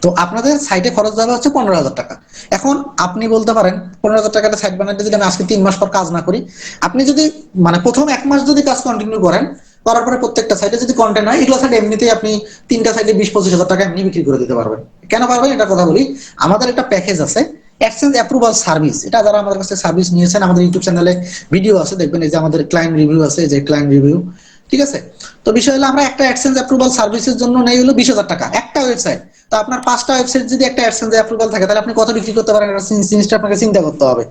তো আপনাদের সাইটে খরচ যাবে হচ্ছে 15,000 টাকা। এখন আপনি বলতে পারেন 15,000 টাকাটা সাইট বানাতে যদি আমি আজকে 3 মাস পর কাজ না করি, আপনি যদি মানে প্রথম 1 মাস যদি কাজ কন্টিনিউ করেন, করার পরে প্রত্যেকটা সাইটে যদি কন্টেন্ট হয়, এগুলো সাইটে এমনিতেই আপনি 3টা সাইটে 20-25 হাজার টাকা এমনি বিক্রি করে দিতে পারবেন। কেন পারবেন এটা কথা বলি। আমাদের একটা প্যাকেজ আছে অ্যাডসেন্স অ্যাপ্রুভাল সার্ভিস, এটা যারা আমাদের কাছে সার্ভিস নিয়েছেন, আমাদের ইউটিউব চ্যানেলে ভিডিও আছে, দেখবেন এই যে আমাদের ক্লায়েন্ট রিভিউ আছে, এই যে ক্লায়েন্ট রিভিউ, ঠিক আছে। তো বিষয় হলো আমরা একটা অ্যাডসেন্স অ্যাপ্রুভাল সার্ভিসের জন্য নেই হলো 20,000 টাকা একটা ওয়েবসাইট। তো আপনার 5টা ওয়েবসাইট যদি একটা অ্যাডসেন্স অ্যাপ্রুভাল থাকে, তাহলে আপনি কত বিক্রি করতে পারেন, এটা জিনিসটা আপনাকে চিন্তা করতে হবে।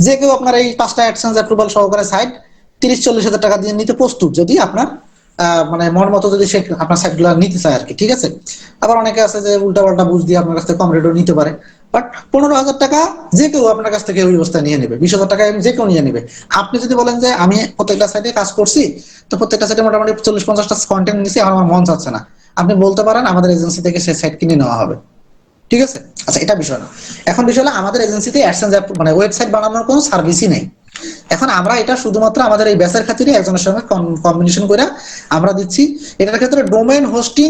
যে কেউ আপনার এই 5টা অ্যাডসেন্স অ্যাপ্রুভাল সহকারে সাইট 30-40 হাজার টাকা দিয়ে নিতে প্রস্তুত, যদি আপনার মানে মন মতো যদি সে আপনার সাইটগুলো নিতে চায় আর কি, ঠিক আছে। আবার অনেকে আছে যে উল্টাপাল্টা বুঝ দিয়ে আপনার কাছ থেকে কম রেটও নিতে পারে। বাট 15,000 টাকা যে কেউ আপনার কাছ থেকে ওই অবস্থায় নিয়ে নেবে, 20,000 টাকা যে কেউ নিয়ে নেবে। আপনি যদি বলেন যে আমি প্রত্যেকটা সাইটে কাজ করছি, তো প্রত্যেকটা সাইটে মোটামুটি 40-50টা কন্টেন্ট নিছি, আমার মন চাচ্ছে না, আপনি বলতে পারেন আমাদের এজেন্সি থেকে সেই সাইট কিনে নেওয়া হবে, ঠিক আছে। আচ্ছা, এটা বিষয় না। এখন বিষয় হলো আমাদের এজেন্সিতে অ্যাডসেন্স মানে ওয়েবসাইট বানানোর কোনো সার্ভিসই নেই। এখন আমরা এটা শুধুমাত্র আমাদের এই ব্যাচের খাতিরে একজনের সঙ্গে কম্বিনেশন করে আমরা দিচ্ছি। এটার ক্ষেত্রে ডোমেইন, হোস্টিং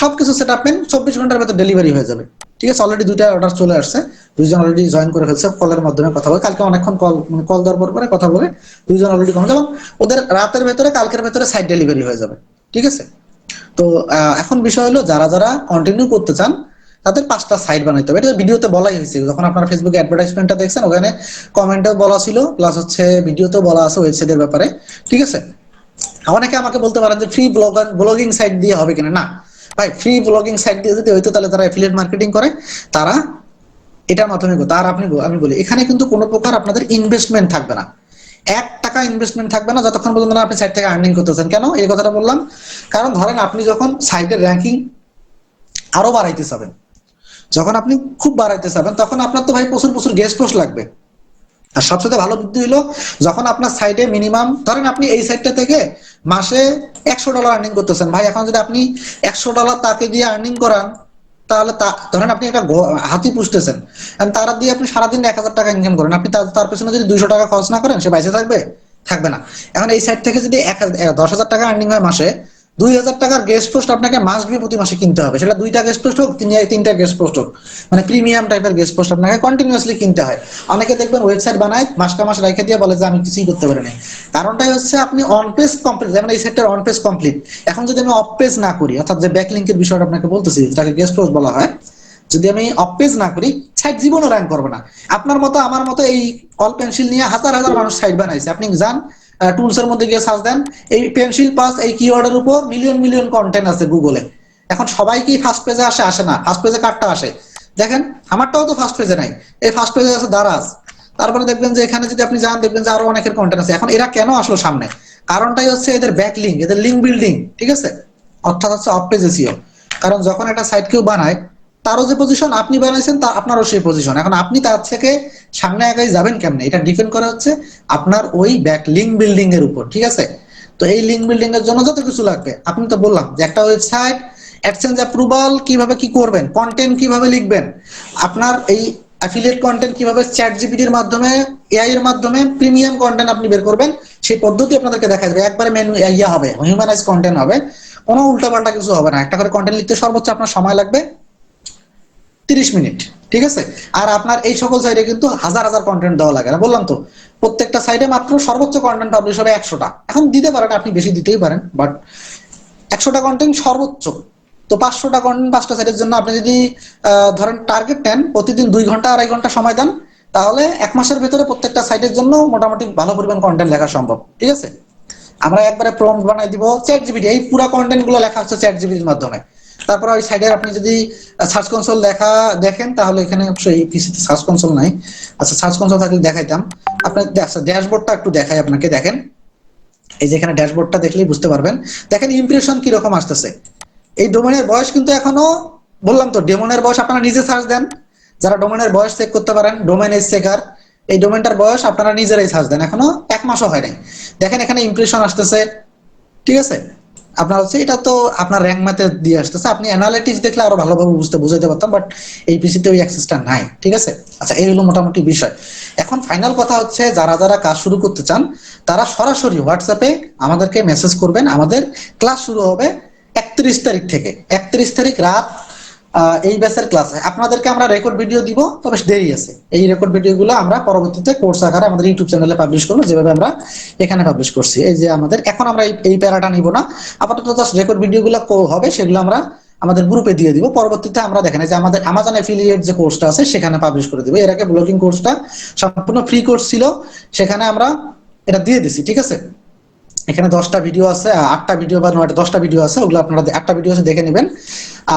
সবকিছু সেট আপ 24 ঘন্টার ভেতর ডেলিভারি হয়ে যাবে, ঠিক আছে। অলরেডি 2টা অর্ডার চলে আসছে, 2জন অলরেডি জয়েন করে ফেলছে, কলের মাধ্যমে কথা বলে, কালকে অনেকক্ষণ কল দেওয়ার পরে কথা বলে 2জন অলরেডি কমে, এবং ওদের রাতের ভেতরে কালকের ভেতরে সাইট ডেলিভারি হয়ে যাবে, ঠিক আছে। তো এখন বিষয় হলো যারা যারা কন্টিনিউ করতে চান তাদের 5টা সাইট বানাইতে হবে। এটা ভিডিওতে বলাই হয়েছে, যখন আপনারা ফেসবুকে অ্যাডভার্টাইজমেন্টটা দেখছেন ওখানে কমেন্টেও বলা ছিল, প্লাস হচ্ছে ভিডিওতেও বলা আছে ওয়েবসাইটের ব্যাপারে। ঠিক আছে, অনেকে আমাকে বলতে পারেন যে ফ্রি ব্লগিং সাইট দিয়ে হবে কিনা। না ভাই, ফ্রি ব্লগিং সাইট দিয়ে যদি হইতো তাহলে তারা অ্যাফিলিয়েট মার্কেটিং করে, তারা এটার মাধ্যমে করতো। আর আমি বলি এখানে কিন্তু কোনো প্রকার আপনাদের ইনভেস্টমেন্ট থাকবে না, 1 টাকা ইনভেস্টমেন্ট থাকবে না যতক্ষণ পর্যন্ত না আপনি সাইট থেকে আর্নিং করতেছেন। কেন এই কথাটা বললাম? কারণ ধরেন আপনি যখন সাইটের র্যাঙ্কিং আরো বাড়াইতে চাবেন, যখন আপনি খুব বাড়াইতে চাবেন, তখন আপনার তো ভাই প্রচুর প্রচুর গেস্ট পোস্ট লাগবে। আর সবচেয়ে ভালো বুদ্ধি হলো যখন আপনার সাইটে মিনিমাম ধরেন আপনি এই সাইটটা থেকে মাসে $100 আর্নিং করতেছেন। ভাই এখন যদি আপনি $100 তাকে দিয়ে আর্নিং করান, তাহলে ধরেন আপনি একটা হাতি পুষতেছেন, তারা দিয়ে আপনি সারাদিন 1,000 টাকা ইনকাম করেন, আপনি তার পেছনে যদি 200 টাকা খরচ না করেন, সে বাইসে থাকবে? থাকবে না। এখন এই সাইট থেকে যদি 10,000 টাকা আর্নিং হয় মাসে, 2,000 টাকার গেস্ট পোস্ট আপনাকে মাস্ট বি প্রতি মাসে কিনতে হবে। সেটা 2টা গেস্ট পোস্ট হোক, 3টা গেস্ট পোস্ট হোক, মানে প্রিমিয়াম টাইপের গেস্ট পোস্ট আপনাকে কন্টিনিউয়াসলি কিনতে হয়। অনেকে দেখবেন ওয়েবসাইট বানায় মাসটা মাস রেখে দিয়ে বলে যে আমি কিছুই করতে পারি না। কারণটাই হচ্ছে আপনি অন পেজ কমপ্লিট, যেমন এই সেটটার অন পেজ কমপ্লিট। এখন যদি আমি অফ পেজ না করি, অর্থাৎ যে ব্যাকলিংকের বিষয়টা আপনাকে বলতেছি, যেটাকে গেস্ট পোস্ট বলা হয়, যদি আমি অফ পেজ না করি, সাইট জীবনও র্যাঙ্ক করবে না। আপনার মতো আমার মতো এই অল পেন্সিল নিয়ে হাজার হাজার মানুষ সাইট বানাইছে। আপনি যান টুলস এর মধ্যে গিয়ে সার্চ দেন, এই পেন্সিল পাস এই কিওয়ার্ডের উপর মিলিয়ন মিলিয়ন কন্টেন্ট আছে গুগলে। এখন সবাই কি ফার্স্ট পেজে আসে? আসে না। ফার্স্ট পেজে কারটা আসে? দেখেন আমারটাও তো ফার্স্ট পেজে নাই, এই ফার্স্ট পেজে আছে দারাজ। তারপরে দেখবেন যে এখানে যদি আপনি যান, দেখবেন যে আরো অনেকের কন্টেন্ট আছে। এখন এরা কেন আসলো সামনে? কারণটাই হচ্ছে এদের ব্যাকলিং, এদের লিঙ্ক বিল্ডিং। ঠিক আছে, অর্থাৎ হচ্ছে অফ পেজ এসইও। কারণ যখন একটা সাইট কেউ বানায়, তারও যে পজিশন আপনি বানাইছেন তা আপনারও সেই পজিশন। এখন আপনি তার থেকে সামনে আগাই যাবেন কেমনে, এটা ডিপেন্ড করা হচ্ছে আপনার ওই ব্যাক লিঙ্ক বিল্ডিং এর উপর। ঠিক আছে, তো এই লিঙ্ক বিল্ডিং এর জন্য যত কিছু লাগবে, আপনি তো বললাম যে একটা ওয়েবসাইট অ্যাডসেন্স অ্যাপ্রুভাল কিভাবে কি করবেন, কন্টেন্ট কিভাবে লিখবেন, আপনার এই অ্যাফিলিয়েট কন্টেন্ট কিভাবে চ্যাট জিপিটির মাধ্যমে, এআই এর মাধ্যমে প্রিমিয়াম কন্টেন্ট আপনি বের করবেন, সেই পদ্ধতি আপনাদেরকে দেখা যাবে। একবারে মেনু ইয়া হবে, হিউম্যানাইজ কন্টেন্ট হবে, কোনো উল্টাপাল্টা কিছু হবে না। একটা করে কন্টেন্ট লিখতে সর্বোচ্চ আপনার সময় লাগবে 30 মিনিট। ঠিক আছে, আর আপনার এই সকল সাইটে কিন্তু হাজার হাজার কন্টেন্ট দেওয়া লাগে না, বললাম তো। প্রত্যেকটা সাইটে মাত্র সর্বোচ্চ কন্টেন্ট পাবলিশ হবে 100টা। এখন দিতে পারেন, আপনি বেশি দিতেই পারেন, বাট 100টা কন্টেন্ট সর্বোচ্চ। তো 500টা কন্টেন্ট 5টা সাইটের জন্য আপনি যদি ধরেন টার্গেট নেন, প্রতিদিন 2 ঘন্টা 2.5 ঘন্টা সময় দেন, তাহলে 1 মাসের ভিতরে প্রত্যেকটা সাইটের জন্য মোটামুটি ভালো পরিমাণ কন্টেন্ট লেখা সম্ভব। ঠিক আছে, আমরা একবারে প্রম্পট বানাই দিব চ্যাট জিপিটি, এই পুরো কন্টেন্ট গুলো লেখা হচ্ছে চ্যাট জিপিটির মাধ্যমে। তারপর ওই সাইডে আপনি যদি সার্চ কনসোল দেখা দেখেন, তাহলে এখানে অবশ্যই এই পিসিতে সার্চ কনসোল নাই। আচ্ছা, সার্চ কনসোল থাকলে দেখাইতাম। আপনার ড্যাশবোর্ডটা একটু দেখাই আপনাকে, দেখেন। এই যে এখানে ড্যাশবোর্ডটা দেখলেই বুঝতে পারবেন। দেখেন ইমপ্রেশন কি রকম আসতেছে। এই ডোমেনের বয়স কিন্তু এখনো, বললাম তো ডোমেনের বয়স আপনারা নিজে সার্চ দেন, যারা ডোমেনের বয়স চেক করতে পারেন, ডোমেন এজ চেকার, এই ডোমেনটার বয়স আপনারা নিজেরাই সার্চ দেন, এখনো 1 মাসও হয় নাই। দেখেন এখানে ইমপ্রেশন আসতেছে। ঠিক আছে, আপনার হচ্ছে এটা তো আপনার র্যাঙ্ক ম্যাথে দিয়ে আসতেছে, আপনি অ্যানালিটিক্স দেখলে আরো ভালোভাবে বুঝাইতে পারতাম, বাট এই পিসিতে ওই অ্যাক্সেসটা নাই। ঠিক আছে, আচ্ছা এই হলো মোটামুটি বিষয়। এখন ফাইনাল কথা হচ্ছে, যারা যারা কাজ শুরু করতে চান তারা সরাসরি হোয়াটসঅ্যাপে আমাদেরকে মেসেজ করবেন। আমাদের ক্লাস শুরু হবে 31 তারিখ থেকে। 31 তারিখ রাত এই ব্যাচের ক্লাসে আপনাদেরকে আমরা রেকর্ড ভিডিও দিব, তবে দেরি আছে। এই রেকর্ড ভিডিওগুলো আমরা পরবর্তীতে কোর্স আকারে আমাদের ইউটিউব চ্যানেলে পাবলিশ করবো, যেভাবে আমরা এখানে পাবলিশ করছি। এই যে আমাদের এখন আমরা এই প্যারাটা নিব না, আপাতত জাস্ট রেকর্ড ভিডিওগুলো হবে, সেগুলো আমরা আমাদের গ্রুপে দিয়ে দিব। পরবর্তীতে আমরা দেখেন যে আমাদের আমাজন অ্যাফিলিয়েট যে কোর্সটা আছে সেখানে পাবলিশ করে দিব। এর আগে ব্লগিং কোর্সটা সম্পূর্ণ ফ্রি কোর্স ছিল, সেখানে আমরা এটা দিয়ে দিছি। ঠিক আছে, এখানে 10টা ভিডিও আছে, 8টা ভিডিও বা 9টা 10টা ভিডিও আছে, ওগুলো আপনারা 8টা ভিডিও আছে দেখে নেবেন।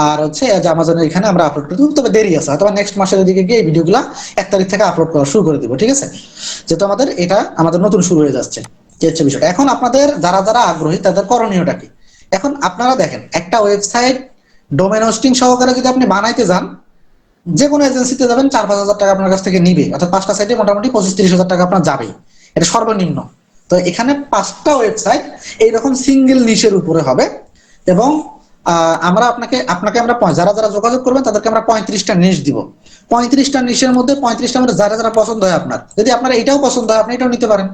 আর হচ্ছে যে আমাজনের এখানে আমরা আপলোড করে দেবো, তবে দেরি আছে, হয়তো নেক্সট মাসের দিকে গিয়ে এই ভিডিওগুলো 1 তারিখ থেকে আপলোড করা শুরু করে দিব। ঠিক আছে, যেহেতু আমাদের এটা আমাদের নতুন শুরু হয়ে যাচ্ছে, এই হচ্ছে বিষয়। এখন আপনাদের যারা যারা আগ্রহী তাদের করণীয়টা কি? এখন আপনারা দেখেন, একটা ওয়েবসাইট ডোমেন হোস্টিং সহকারে যদি আপনি বানাইতে যান, যে কোনো এজেন্সিতে যাবেন 4-5 হাজার টাকা আপনার কাছ থেকে নিবে, অর্থাৎ 5টা সাইটে মোটামুটি 25-30 হাজার টাকা আপনার যাবে, এটা সর্বনিম্ন। তো এখানে 5টা ওয়েবসাইট এইরকম সিঙ্গেল নিশের উপরে হবে, এবং আমরা আপনাকে আমরা যারা যারা যোগাযোগ করবেন তাদেরকে আমরা 35টা নিশ দিব। 35টা নিশের মধ্যে 35টার মধ্যে যারা যারা পছন্দ হয়, আপনার যদি আপনার এটাও পছন্দ হয় আপনি এটাও নিতে পারেন।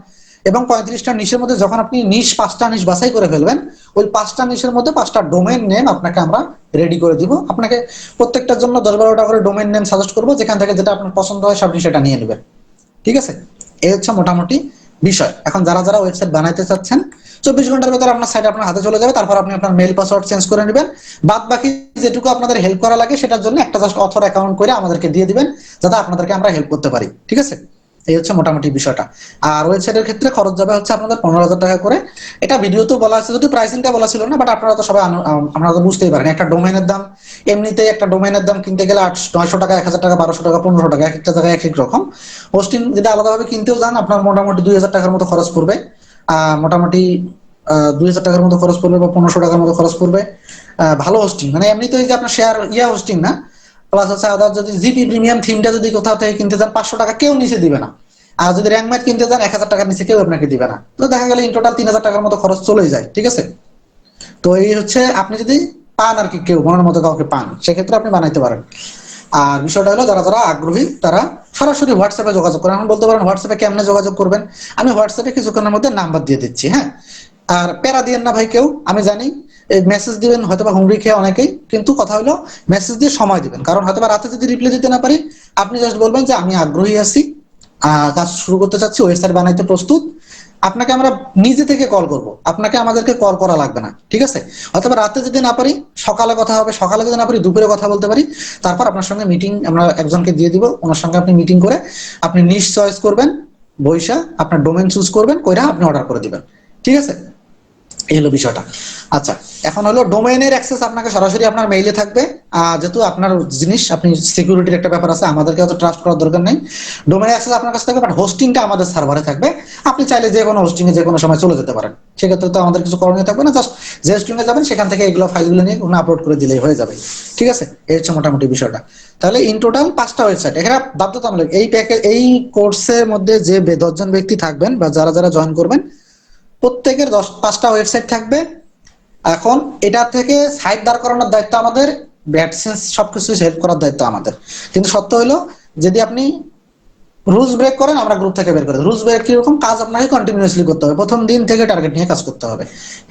এবং 35টা নিশের মধ্যে যখন আপনি 5টা নিশ বাছাই করে ফেলবেন, ওই 5টা নিশের মধ্যে 5টা ডোমেন নেম আপনাকে আমরা রেডি করে দিব। আপনাকে প্রত্যেকটার জন্য 10-12টা করে ডোমেন নেম সাজেস্ট করবো, যেখান থেকে যেটা আপনার পছন্দ হয় সব সেটা নিয়ে নেবেন। ঠিক আছে, এই হচ্ছে মোটামুটি বিষয়। এখন যারা যারা ওয়েবসাইট বানাইতে চাচ্ছেন 24 ঘন্টার ভেতরে আপনার সাইট আপনার হাতে চলে যাবে, তারপর আপনি আপনার মেল পাসওয়ার্ড চেঞ্জ করে নেবেন। বাদ বাকি যেটুকু আপনাদের হেল্প করা লাগে সেটার জন্য একটা জাস্ট অথর অ্যাকাউন্ট করে আমাদেরকে দিয়ে দিবেন, যাতে আপনাদেরকে আমরা হেল্প করতে পারি। ঠিক আছে, এই হচ্ছে মোটামুটি বিষয়টা। আর ওয়েবসাইটের ক্ষেত্রে খরচ যাবে হচ্ছে আপনাদের 15,000 টাকা করে। এটা ভিডিওতেও বলা আছে, যদি প্রাইসিংটা বলা ছিল না, বাট আপনারা তো সবাই আপনারা তো বুঝতেই পারেন একটা ডোমেনের দাম, এমনিতেই একটা ডোমেনের দাম কিনতে গেলে 900 টাকা, 1000 টাকা, 1200 টাকা, 1500 টাকা, এক একটা জায়গায় এক এক রকম। হোস্টিং যদি আলাদাভাবে কিনতেও যান আপনার মোটামুটি 2000 টাকার মতো খরচ পড়বে। মোটামুটি 2000 টাকার মতো খরচ পড়বে বা 1500 টাকার মতো খরচ পড়বে। ভালো হোস্টিং মানে এমনিতে যে আপনার শেয়ার হোস্টিং না, প্লাস হচ্ছে আদার যদি জিপি প্রিমিয়াম থিমটা যদি কোথাও থেকে কিনতে চান 500 টাকা কেউ নিচে দিবে না। আর যদি র্যাঙ্ক ম্যাচ কিনতে চান 1000 টাকার নিচে কেউ আপনাকে দিবে না। তো দেখা গেল ইন টোটাল 3000 টাকার মতো খরচ চলে যায়। ঠিক আছে, তো এই হচ্ছে আপনি যদি পান আর কি, কেউ মনের মতো কাউকে পান, সেক্ষেত্রে আপনি বানাইতে পারেন। আর বিষয়টা হলো যারা যারা আগ্রহী তারা সরাসরি হোয়াটসঅ্যাপে যোগাযোগ করেন। এখন বলতে পারেন হোয়াটসঅ্যাপে কেমনে যোগাযোগ করবেন, আমি হোয়াটসঅ্যাপে কিছুক্ষণের মধ্যে নাম্বার দিয়ে দিচ্ছি। হ্যাঁ, আর প্যারা দিয়েন না ভাই কেউ, আমি জানি মেসেজ দিবেন হয়তো বা হুমড়ি খেয়ে অনেকেই, কিন্তু কথা হলো মেসেজ দিয়ে সময় দিবেন, কারণ হয়তো বা রাতে যদি রিপ্লাই দিতে না পারি আপনি জাস্ট বলবেন যে আমি আগ্রহী আছি, কাজ শুরু করতে চাচ্ছি, ওয়েবসাইট বানাইতে প্রস্তুত। আপনাকে আমরা নিজে থেকে কল করব, আপনাকে আমাদেরকে কল করা লাগবে না। ঠিক আছে, অথবা রাতে যদি না পারি সকালে কথা হবে, সকালে যদি না পারি দুপুরে কথা বলতে পারি। তারপর আপনার সঙ্গে মিটিং আমরা একজনকে দিয়ে দিব, ওনার সঙ্গে আপনি মিটিং করে আপনি নিশ চয়েস করবেন, বইসা আপনার ডোমেন চুজ করবেন, কইরা আপনি অর্ডার করে দিবেন। ঠিক আছে, এই হলো বিষয়টা। আচ্ছা, এখন হলো ডোমেইনের অ্যাক্সেস আপনাকে সরাসরি আপনার মেইলে থাকবে। যেহেতু আপনার জিনিস, আপনি সিকিউরিটির একটা ব্যাপার আছে, আমাদেরকে অত ট্রাস্ট করার দরকার নেই। ডোমেইন অ্যাক্সেস আপনার কাছে থাকবে, বাট হোস্টিংটা আমাদের সার্ভারে থাকবে। আপনি চাইলে যে কোনো হোস্টিং এ যে কোনো সময় চলে যেতে পারেন, সেক্ষেত্রে তো আমাদের কিছু করণীয় থাকবে না, জাস্ট যে হোস্টিং এ যাবেন সেখান থেকে এগুলো ফাইলগুলো নিয়ে আপলোড করে দিলেই হয়ে যাবে। ঠিক আছে, এই হচ্ছে মোটামুটি বিষয়টা। তাহলে ইন টোটাল 5টা ওয়েবসাইট এখানে বাধ্যতামূলক। এই প্যাকেজ, এই কোর্সের মধ্যে যে 10 জন ব্যক্তি থাকবেন বা যারা যারা জয়েন করবেন, প্রত্যেকের 5টা ওয়েবসাইট থাকবে। এখন এটা থেকে সাইট দাঁড় করানোর দায়িত্ব আমাদের, ব্যাডসেন্স সবকিছু হেল্প করার দায়িত্ব আমাদের। কিন্তু সত্য হলো যদি আপনি রুলস ব্রেক করেন আমরা গ্রুপ থেকে বের করে দেব। রুলস ব্রেক কিরকম, কাজ আপনাকে কন্টিনিউয়াসলি করতে হবে, প্রথম দিন থেকে টার্গেট নিয়ে কাজ করতে হবে।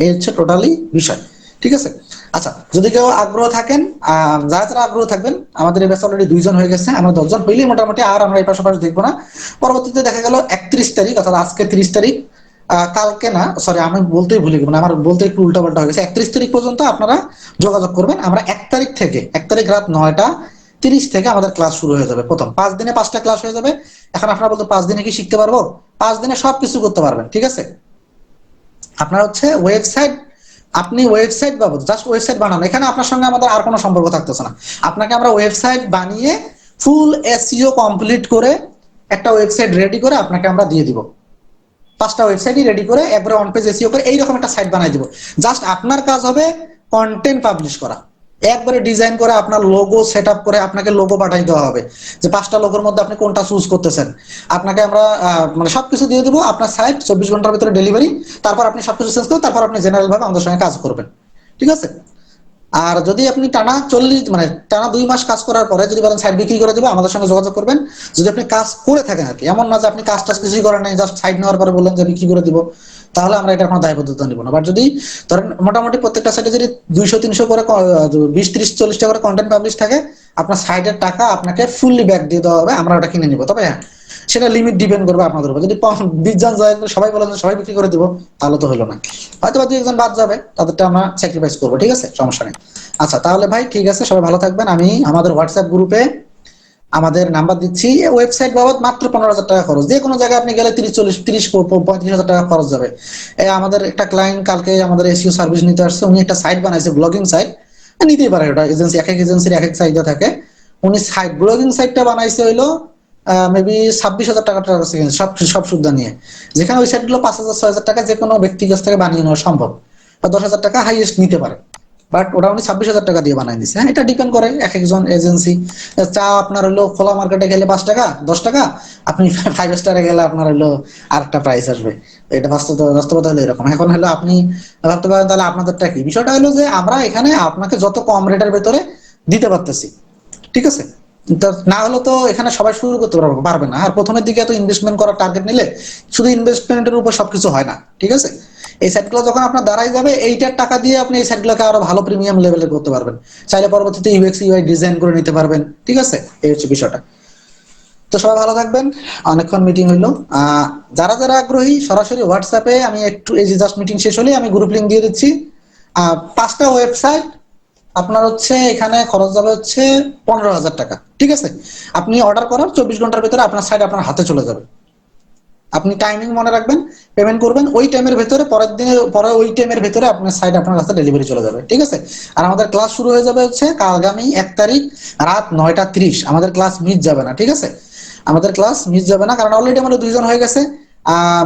এই হচ্ছে টোটালি বিষয়। ঠিক আছে, আচ্ছা যদি কেউ আগ্রহ থাকেন, যারা যারা আগ্রহ থাকবেন, আমাদের এই ব্যাচে অলরেডি 2 জন হয়ে গেছে, আমরা 10 জন হইলেই মোটামুটি আর আমরা এই পাশাপাশি দেখবো না। পরবর্তীতে দেখা গেল 31 তারিখ, অর্থাৎ আজকে 30 তারিখ, কালকে না সরি আমি বলতেই ভুলে গেলাম, আমার বলতে একটু উল্টাপাল্টা হয়ে গেছে। 31 তারিখ পর্যন্ত আপনারা যোগাযোগ করবেন। আমরা 1 তারিখ থেকে, 1 তারিখ রাত 9টা 30 থেকে আমাদের ক্লাস শুরু হয়ে যাবে। প্রথম 5 দিনে 5টা ক্লাস হয়ে যাবে। এখন আপনারা বলতে 5 দিনে কি শিখতে পারবো? 5 দিনে সবকিছু করতে পারবেন। ঠিক আছে, আপনার হচ্ছে ওয়েবসাইট, আপনি ওয়েবসাইট বাবদ জাস্ট ওয়েবসাইট বানানো, এখানে আপনার সঙ্গে আমাদের আর কোনো সম্পর্ক থাকতেছে না। আপনাকে আমরা ওয়েবসাইট বানিয়ে ফুল এসইও কমপ্লিট করে একটা ওয়েবসাইট রেডি করে আপনাকে আমরা দিয়ে দিব। 5টা ওয়েবসাইটই রেডি করে একবারে অন পেজ এসইও করে এইরকম একটা সাইট বানাই দিব। জাস্ট আপনার কাজ হবে কন্টেন্ট পাবলিশ করা, একবারে ডিজাইন করে আপনার লোগো সেট আপ করে আপনাকে লোগো পাঠাই দেওয়া হবে, যে 5টা লোগোর মধ্যে আপনি কোনটা চুজ করতেছেন। আপনাকে আমরা মানে সবকিছু দিয়ে দেবো, আপনার সাইট 24 ঘন্টার ভিতরে ডেলিভারি। তারপর আপনি সবকিছু চেঞ্জ করে তারপর আপনি জেনারেল ভাবে আমাদের সঙ্গে কাজ করবেন। ঠিক আছে, আর যদি আপনি টানা 40 মানে টানা 2 মাস কাজ করার পরে যদি বলেন সাইট বিক্রি করে দেবো, আমাদের সঙ্গে যোগাযোগ করবেন। যদি আপনি কাজ করে থাকেন আর কি, এমন না যে আপনি কাজ টাজ কিছুই করেন নাই, জাস্ট সাইট নেওয়ার পরে বললেন যে বিক্রি করে দিব, তাহলে আমরা এটার কোনো দায়বদ্ধতা নিব না। বাট যদি ধরেন মোটামুটি প্রত্যেকটা সাইটে যদি 200-300 করে 20-30-40টা করে কন্টেন্ট পাবলিশ থাকে, আপনার সাইটের টাকা আপনাকে ফুললি ব্যাক দিয়ে দেওয়া হবে, আমরা ওটা কিনে নিব। তবে হ্যাঁ, সেটা লিমিট ডিপেন্ড করবে আপনাদের উপর। যদি 20 জন জয়েন করে সবাই বলেন সবাই বিক্রি করে দিব, তাহলে তো হলো না। হয়তো বা 2-1 জন বাদ যাবে, তাদেরটা আমরা স্যাক্রিফাইস করবো। ঠিক আছে, সমস্যা নেই। আচ্ছা তাহলে ভাই ঠিক আছে, সবাই ভালো থাকবেন। আমি আমাদের হোয়াটসঅ্যাপ গ্রুপে আমাদের নাম্বার দিচ্ছি। ওয়েবসাইট বাবদ মাত্র 15,000 টাকা খরচ, যে কোনো জায়গায় আপনি গেলে 30-40-30-35 হাজার টাকা খরচ যাবে। আমাদের একটা ক্লায়েন্ট কালকে আমাদের এসইও সার্ভিস নিতে আসছে, উনি একটা সাইট বানাইছে, ব্লগিং সাইট। নিতেই পারে, ওটা এজেন্সি, এক এক এজেন্সির এক এক চাহিদা থাকে। উনি সাইট ব্লগিং সাইটটা বানাইছে হইলো মেবি 26,000 টাকা সব সব সুবিধা নিয়ে, যেখানে ওই সাইটগুলো 5,000-6,000 টাকা যে কোনো ব্যক্তির কাছ থেকে বানিয়ে নেওয়া সম্ভব, বা 10,000 টাকা হাইয়েস্ট নিতে পারে। বাট ওটা উনি 26,000 টাকা দিয়ে বানাই দিচ্ছে। হ্যাঁ, এটা ডিপেন্ড করে এক একজন এজেন্সি। চা আপনার হলো খোলা মার্কেটে গেলে 5 টাকা 10 টাকা, আপনি 5 স্টারে গেলে আপনার হলো আরেকটা প্রাইস আসবে। এটা বাস্তবতা হলো এরকম। এখন হলো আপনি ভাবতে পারেন তাহলে আপনাদেরটা কি, বিষয়টা হলো যে আমরা এখানে আপনাকে যত কম রেটের ভেতরে দিতে পারতেছি। ঠিক আছে, না হলে তো এখানে সবাই শুরু করতে পারবে না। আর প্রথমের দিকে এত ইনভেস্টমেন্ট করার টার্গেট নিলে শুধু ইনভেস্টমেন্টের উপর সবকিছু হয় না। ঠিক আছে, এই সাইটগুলো যখন আপনার দাঁড়াই যাবে, এইটার টাকা দিয়ে আপনি এই সাইটগুলোকে আরো ভালো প্রিমিয়াম লেভেলে করতে পারবেন। চাইলে পরবর্তীতে ইউএক্স ইউআই ডিজাইন করে নিতে পারবেন। ঠিক আছে, এই হচ্ছে বিষয়টা। তো সবাই ভালো থাকবেন। অনেকক্ষণ মিটিং হইলো। যারা যারা আগ্রহী সরাসরি হোয়াটসঅ্যাপে, আমি একটু এই যে জাস্ট মিটিং শেষ হলে আমি গ্রুপ লিংক দিয়ে দিচ্ছি। 5টা ওয়েবসাইট, আপনার হচ্ছে এখানে খরচ যাবে হচ্ছে 15,000 টাকা, ঠিক আছে? আপনি অর্ডার করার 24 ঘন্টার ভিতরে আপনার সাইট আপনার হাতে চলে যাবে। আপনি টাইমিং মনে রাখবেন, পেমেন্ট করবেন ওই টাইমের ভেতরে, পরের দিনে পরে ওই টাইমের ভেতরে আপনার সাইট আপনার কাছে ডেলিভারি চলে যাবে, ঠিক আছে? আর আমাদের ক্লাস শুরু হয়ে যাবে হচ্ছে আগামী 1 তারিখ রাত 9টা 30। আমাদের ক্লাস মিস যাবে না, ঠিক আছে? আমাদের ক্লাস মিস যাবে না, কারণ অলরেডি আমাদের 2 জন হয়ে গেছে।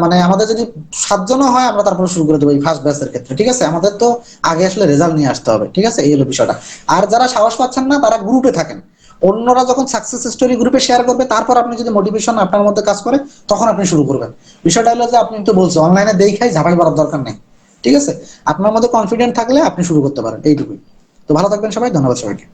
মানে আমাদের যদি 7জনও হয় আমরা তারপরে শুরু করে দেবো এই ফার্স্ট ব্যাচের ক্ষেত্রে, ঠিক আছে? আমাদের তো আগে আসলে রেজাল্ট নিয়ে আসতে হবে, ঠিক আছে? এই হলো বিষয়টা। আর যারা সাহস পাচ্ছেন না তারা গ্রুপে থাকেন, অন্যরা যখন সাকসেস স্টোরি গ্রুপে শেয়ার করবে তারপর আপনি যদি মোটিভেশন আপনার মধ্যে কাজ করে তখন আপনি শুরু করবেন। বিষয়টা হলো যে আপনি তো বলছো অনলাইনে দেখাই ঝাঁপাই করার দরকার নেই, ঠিক আছে? আপনার মধ্যে কনফিডেন্ট থাকলে আপনি শুরু করতে পারেন, এইটুকুই। তো ভালো থাকবেন সবাই, ধন্যবাদ সবাইকে।